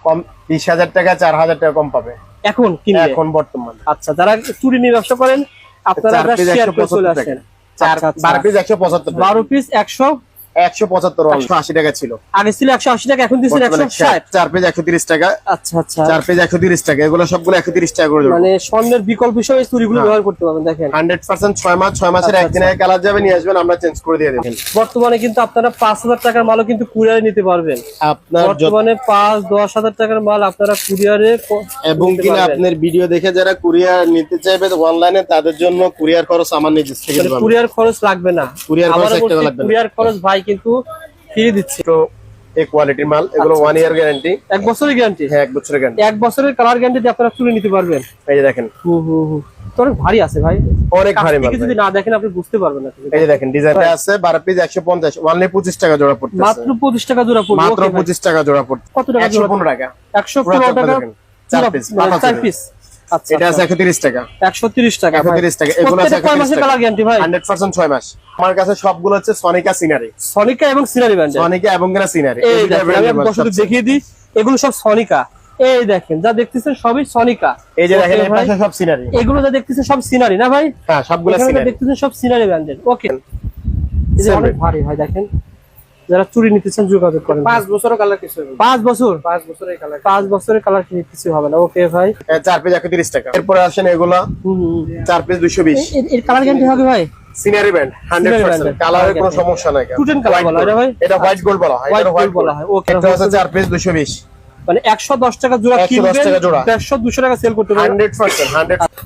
কম 20,000 টাকা 4,000 টাকা কম পাবে এখন কিনলে এখন বর্তমান। আচ্ছা, যারা চুরি নিয়ে ব্যবসা করেন আপনারা শেয়ার করে চলে আসেন। 12 পিস 175 টাকা, 12 পিস 175 180 টাকা ছিল, আগে ছিল 180 টাকা, এখন দিচ্ছেন 160। 4 পিস 130 টাকা। আচ্ছা আচ্ছা, 4 পিস 130 টাকা, এগুলো সবগুলো 130 টাকা করে দেব। মানে স্বর্ণের বিকল্প হিসেবে চুরিগুলো ব্যবহার করতে পারবেন। দেখেন 100% 6 মাসের একদিন আগে কালার যাবে, নিয়ে আসবেন, আমরা চেঞ্জ করে দিয়ে দেব। বর্তমানে কিন্তু আপনারা 5,000 টাকার মালও কিন্তু কুরিয়ারে নিতে পারবেন। আপনার বর্তমানে 5-10,000 টাকার মাল আপনারা কুরিয়ারে, এবং কিনা আপনার ভিডিও দেখে যারা কুরিয়ার নিতে চাইবে অনলাইনে, তাদের জন্য কুরিয়ার খরচ আমার নিজে থেকে দেব। কুরিয়ার খরচ লাগবে না, কুরিয়ার খরচ 1 টাকা লাগবে না। কুরিয়ার খরচ ভাই কিন্তু ফ্রি দিচ্ছে। তো এই কোয়ালিটির মাল, এগুলো 1 ইয়ার গ্যারান্টি, 1 বছরের গ্যারান্টি। হ্যাঁ 1 বছরের গ্যারান্টি। 1 বছরের কালার গ্যারান্টি দিয়ে আপনারা চুরি নিতে পারবেন। এই যে দেখেন, তো অনেক ভারী আছে ভাই, অনেক ভারী মাল। যদি না দেখেন আপনি বুঝতে পারবেন না। এই যে দেখেন ডিজাইনটা আছে 12 পিস 150, অনলি 25 টাকা জোড়া পড়তেছে। মাত্র 25 টাকা জোড়া পড়বে। মাত্র 25 টাকা জোড়া পড়ছে। কত টাকা? 115 টাকা। 115 টাকা 4 পিস, 4 পিস। আচ্ছা, এটা আছে 130 টাকা। 130 টাকা। 130 টাকা। এগুলো আছে 1 মাসের কালার গ্যারান্টি ভাই, 100% 6 মাস। আমার কাছে সবগুলো হচ্ছে সনিকা সিনারি, সনিকা এবং সিনারি ব্র্যান্ড। সনিকা এবং কিনা সিনারি। এই দেখেন আমি দর্শকদের দেখিয়ে দিই, এগুলো সব সনিকা। এই দেখেন যা দেখতেছেন সবই সনিকা। এই যে দেখেন এই পাশে সব সিনারি। এগুলো যা দেখতেছেন সব সিনারি না ভাই? হ্যাঁ সবগুলো সিনারি দেখতেছেন, সব সিনারি ব্র্যান্ডের। ওকে, এই যে অনেক ভারী ভাই, দেখেন যারা চুরি নিতেছেন যোগাযোগ করেন। 5 বছরের কালার কিছু হবে। 5 বছর? 5 বছরের কালার, 5 বছরের কালার কিছু হবে না। ওকে ভাই, 4 পিস 130 টাকা। এরপর আসেন এগুলা 4 পিস 220। এর কালার গ্যারান্টি হবে ভাই? সিনারি ব্যান্ড 100%, কালারের কোনো সমস্যা নাই। টুটেন কালার বলা হয় ভাই, এটা হোয়াইট গোল্ড বলা হয়, এটা হোয়াইট বলা হয়। ওকে, এটা হচ্ছে 4 পিস 220, মানে 110 টাকা জোড়া কিনবেন, 110 টাকা জোড়া, 150-200 টাকা সেল করতে পারবেন। 100%,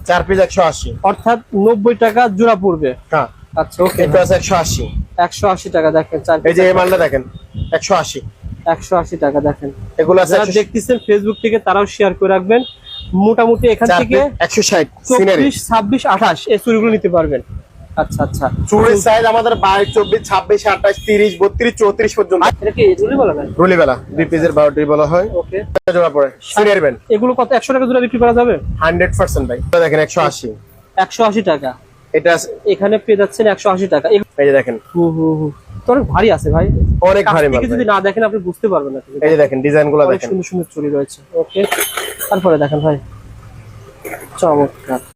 4 পিস 180, অর্থাৎ 90 টাকা জোড়া পড়বে। হ্যাঁ আচ্ছা ওকে, এটা আছে 180, 180 টাকা। দেখেন এই যে এই মালটা দেখেন 180, 180 টাকা। দেখেন এগুলো আছে যারা দেখতেছেন ফেসবুক থেকে তারাও শেয়ার করে রাখবেন। মোটামুটি এখান থেকে 160 সিনারি, 24, 26, 28 এই চুরিগুলো নিতে পারবেন। আচ্ছা আচ্ছা, চুড়ির সাইজ আমাদের 22, 24, 26, 28, 30, 32, 34 পর্যন্ত। এটা কি রুলি বলা না? রুলি বেলা 2 পিসের 12 বলা হয়। ওকে, জোড়া পড়ে সিনারি ব্যান্ড। এগুলো কত? 100 টাকা জোড়া বিক্রি করা যাবে? 100% ভাই। এটা দেখেন 180, 180 টাকা। এটা এখানে পেয়ে যাচ্ছেন 180 টাকা। এই যে দেখেন তো অনেক ভারী আছে ভাই, অনেক ভারী মাল। যদি না দেখেন আপনি বুঝতে পারবেন না। এই যে দেখেন ডিজাইনগুলো দেখেন, সুন্দর সুন্দর চুরি রয়েছে। ওকে, তারপরে দেখেন ভাই, চমৎকার।